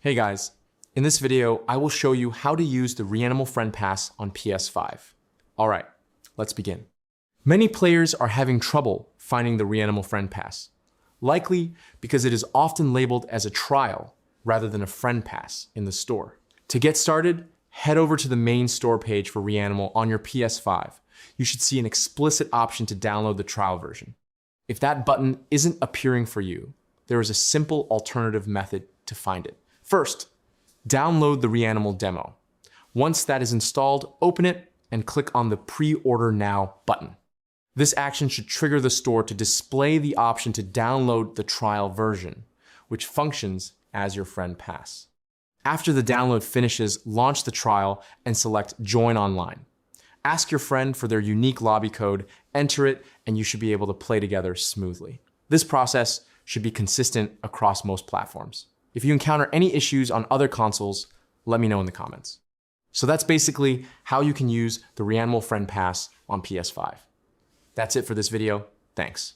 Hey guys, in this video, I will show you how to use the REANIMAL Friend Pass on PS5. All right, let's begin. Many players are having trouble finding the REANIMAL Friend Pass, likely because it is often labeled as a trial rather than a friend pass in the store. To get started, head over to the main store page for REANIMAL on your PS5. You should see an explicit option to download the trial version. If that button isn't appearing for you, there is a simple alternative method to find it. First, download the REANIMAL demo. Once that is installed, open it and click on the Pre-Order Now button. This action should trigger the store to display the option to download the trial version, which functions as your friend pass. After the download finishes, launch the trial and select Join Online. Ask your friend for their unique lobby code, enter it, and you should be able to play together smoothly. This process should be consistent across most platforms. If you encounter any issues on other consoles, let me know in the comments. So that's basically how you can use the REANIMAL Friend Pass on PS5. That's it for this video. Thanks.